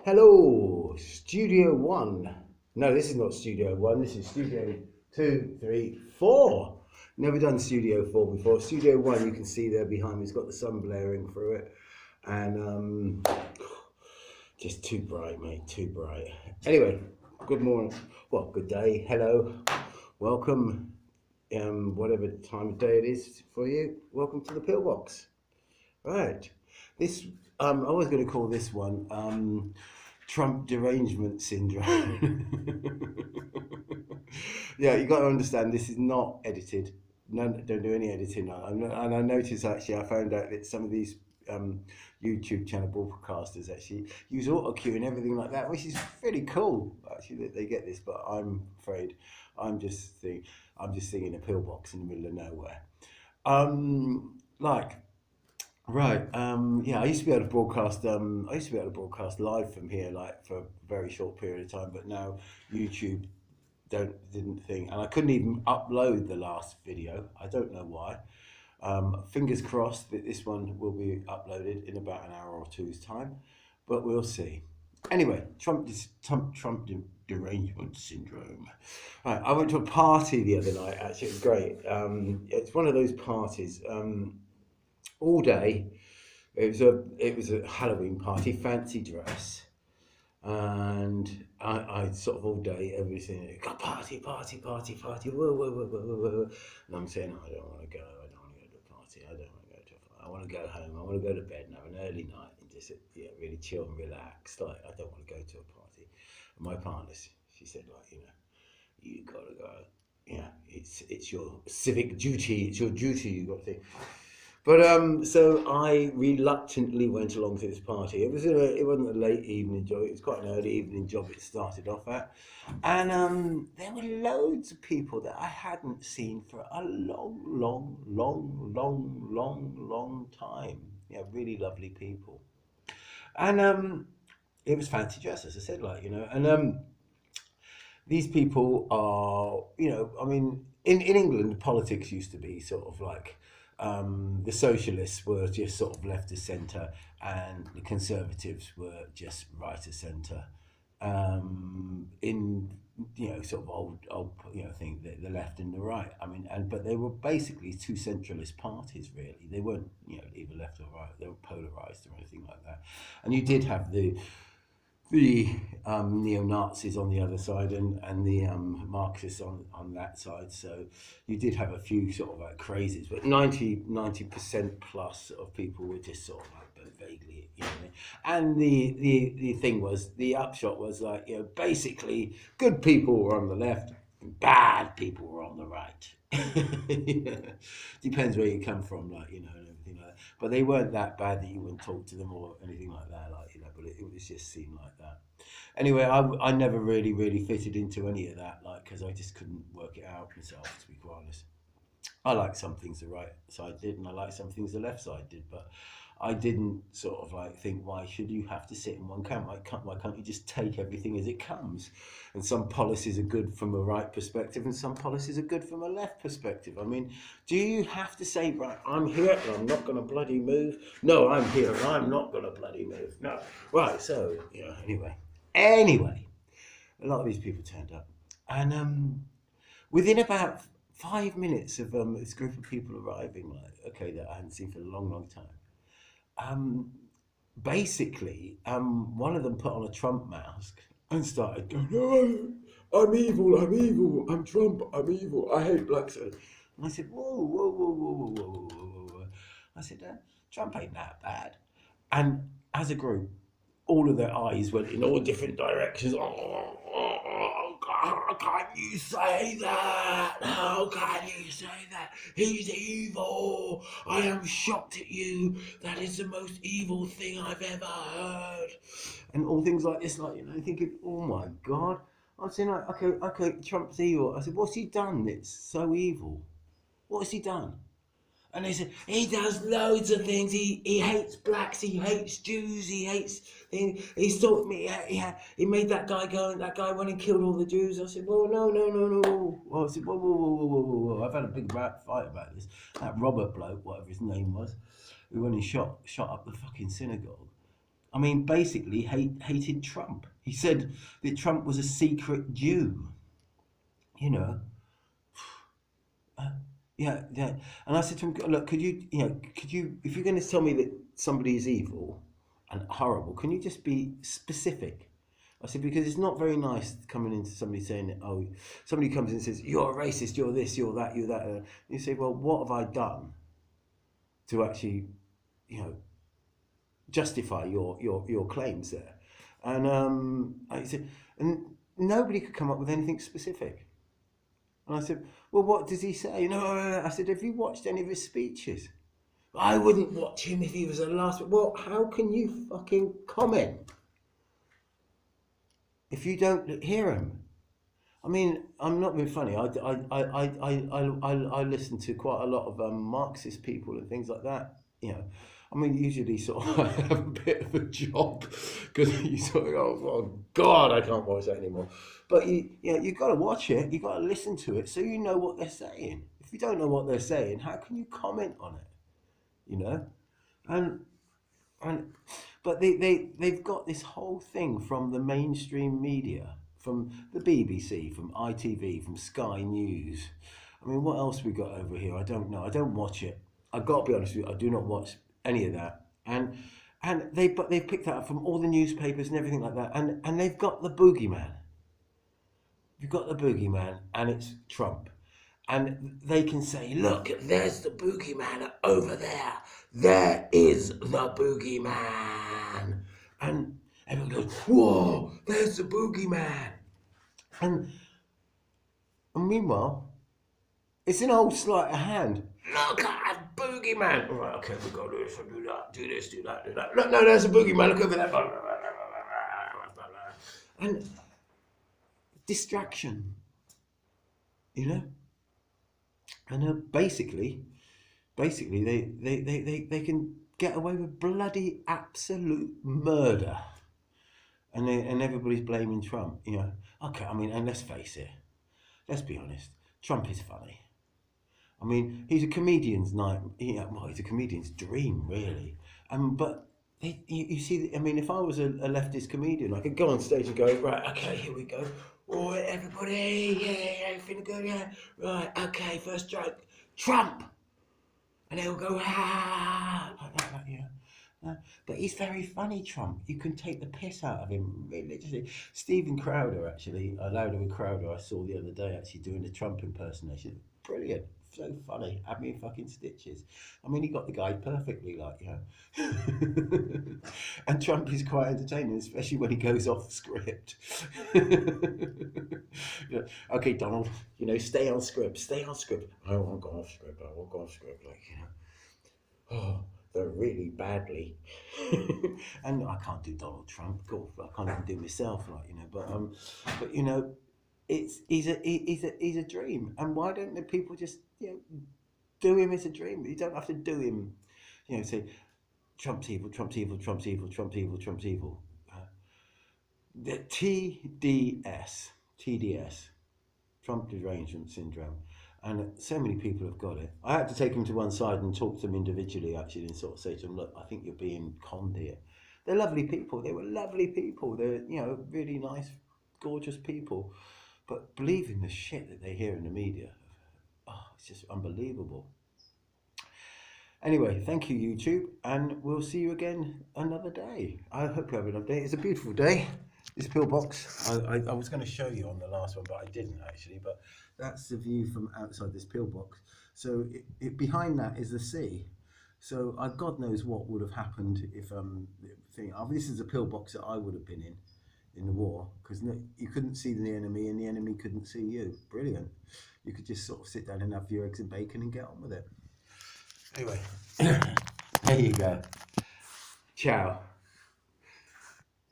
Hello, Studio One. No, this is not Studio One. This is Studio Two, Three, Four. Never done Studio Four before. Studio One, you can see there behind me. It's got the sun blaring through it, and just too bright, mate. Too bright. Anyway, good morning. Well, good day. Hello, welcome. Whatever time of day it is for you, welcome to the pillbox. Right. This I was going to call this one Trump derangement syndrome. Yeah, you got to understand this is not edited. No, don't do any editing. And I noticed actually, I found out that some of these um, YouTube channel broadcasters actually use auto cue and everything like that, which is pretty cool. Actually, that they get this, but I'm afraid I'm just singing a pillbox in the middle of nowhere. Like Right. Yeah, I used to be able to broadcast. I used to be able to broadcast live from here, like for a very short period of time. But now YouTube didn't think, and I couldn't even upload the last video. I don't know why. Fingers crossed that this one will be uploaded in about an hour or two's time, but we'll see. Anyway, derangement syndrome. Right, I went to a party the other night. Actually, it was great. It's one of those parties. All day. It was a Halloween party, fancy dress, and I sort of all day everything. Party, party, party, party. Whoa, whoa, whoa, whoa, whoa, whoa. And I'm saying I don't want to go. I don't want to go to the party. I don't want to go to. I want to go home. I want to go to bed and have an early night and just really chill and relax. Like I don't want to go to a party. And my partner, she said you gotta go. Yeah, it's your civic duty. It's your duty. You got to. But so I reluctantly went along to this party. It wasn't a late evening job. It was quite an early evening job. It started off at, and there were loads of people that I hadn't seen for a long, long, long, long, long, long time. Yeah, really lovely people, and it was fancy dress, as I said, and these people are, I mean, in England, politics used to be sort of like the socialists were just sort of left of centre and the conservatives were just right of centre. In sort of old thing, the left and the right. I mean, but they were basically two centralist parties. Really, they weren't either left or right. They were polarised or anything like that. And you did have the neo-Nazis on the other side and the Marxists on that side. So you did have a few sort of like crazies, but 90% plus of people were just sort of like vaguely, And the thing was, the upshot was like, basically good people were on the left and bad people were on the right. Yeah. Depends where you come from, and everything like that. But they weren't that bad that you wouldn't talk to them or anything like that, but it was just seemed like that. Anyway, I never really fitted into any of that, because I just couldn't work it out myself, to be quite honest. I like some things the right side did, and I like some things the left side did, but I didn't sort of like think, why should you have to sit in one camp? Why can't you just take everything as it comes? And some policies are good from a right perspective, and some policies are good from a left perspective. I mean, do you have to say, right, I'm here and I'm not going to bloody move? No, I'm here and I'm not going to bloody move. No. Right, so, Anyway, a lot of these people turned up. And within about 5 minutes of this group of people arriving, that I hadn't seen for a long, long time, basically, one of them put on a Trump mask and started going, "Oh, I'm evil, I'm Trump, I'm evil, I hate blacks." And I said, "Whoa, whoa, whoa, whoa, whoa, whoa, whoa, whoa, whoa." I said, "Trump ain't that bad." And as a group, all of their eyes went in all different directions. How can you say that? How can you say that? He's evil. I am shocked at you. That is the most evil thing I've ever heard. And all things like this, thinking, oh my God. I'm saying, okay, Trump's evil. I said, what's he done that's so evil? What has he done? And they said, he does loads of things. He hates blacks. He hates Jews. He thought me. He made that guy go, and that guy went and killed all the Jews. I said, well, no, no, no, no. Well, I said, whoa, whoa, whoa, whoa, whoa, whoa, whoa. I've had a big fight about this. That Robert bloke, whatever his name was, who went and shot up the fucking synagogue. I mean, basically hated Trump. He said that Trump was a secret Jew. You know, yeah, yeah. And I said to him, look, could you, if you're going to tell me that somebody is evil and horrible, can you just be specific? I said, because it's not very nice coming into somebody saying, that, oh, somebody comes in and says, you're a racist, you're this, you're that, you're that. You say, well, what have I done to actually, you know, justify your claims there? And I said, and nobody could come up with anything specific. And I said, well, what does he say? No, I said, have you watched any of his speeches? I wouldn't watch him if he was the last. Well, how can you fucking comment if you don't hear him? I mean, I'm not being funny. I listen to quite a lot of Marxist people and things like that. You know, I mean, usually sort of I have a bit of a job because you sort of go, oh God, I can't watch that anymore. But you got to watch it. You got to listen to it so you know what they're saying. If you don't know what they're saying, how can you comment on it? You know, and and but they've got this whole thing from the mainstream media, from the BBC, from ITV, from Sky News. I mean, what else we got over here? I don't know. I don't watch it. I've got to be honest with you. I do not watch any of that. And they've picked that up from all the newspapers and everything like that. And they've got the boogeyman. You've got the boogeyman, and it's Trump. And they can say, look, there's the boogeyman over there. There is the boogeyman. And everyone goes, whoa, there's the boogeyman. And, and meanwhile, it's an old sleight of hand. Look at that boogeyman. All right, okay, we've got to do this, do that, do this, do that, do that. Look, no, there's a boogeyman. Look over there. And distraction, you know? And basically they can get away with bloody absolute murder, and everybody's blaming Trump. You know, okay. I mean, and let's face it. Let's be honest. Trump is funny. I mean, he's a comedian's night. Well, he's a comedian's dream, really. But you see, I mean, if I was a leftist comedian, I could go on stage and go, right, okay, here we go. All right, everybody, yeah, everything good, yeah. Right, okay, first joke, Trump. And they'll go, ah, like, yeah. But he's very funny, Trump. You can take the piss out of him religiously. Stephen Crowder, actually, Louder with Crowder, I saw the other day, actually doing the Trump impersonation. Brilliant. So funny. Had me in fucking stitches. I mean, he got the guy perfectly, like, you know. And Trump is quite entertaining, especially when he goes off script. Yeah. Okay, Donald, you know, stay on script. Stay on script. I won't go off script. I won't go off script, like, you know. Oh, they're really badly. And I can't do Donald Trump. God, I can't even do myself, like, you know. But you know, he's a dream. And why don't the people just, you know, do him as a dream? You don't have to do him, you know, say Trump's evil, Trump's evil, Trump's evil, Trump's evil, Trump's evil. The TDS, Trump Derangement Syndrome. And so many people have got it. I had to take them to one side and talk to them individually, actually, and sort of say to them, look, I think you're being conned here. They're lovely people. They were lovely people. They're, you know, really nice, gorgeous people. But believing the shit that they hear in the media, oh, it's just unbelievable. Anyway, thank you, YouTube, and we'll see you again another day. I hope you have another day. It's a beautiful day. This pillbox, I was going to show you on the last one, but I didn't actually. But that's the view from outside this pillbox. So behind that is the sea. So God knows what would have happened if this is a pillbox that I would have been in the war, because you couldn't see the enemy and the enemy couldn't see you. Brilliant. You could just sort of sit down and have your eggs and bacon and get on with it. Anyway, there you go. Ciao.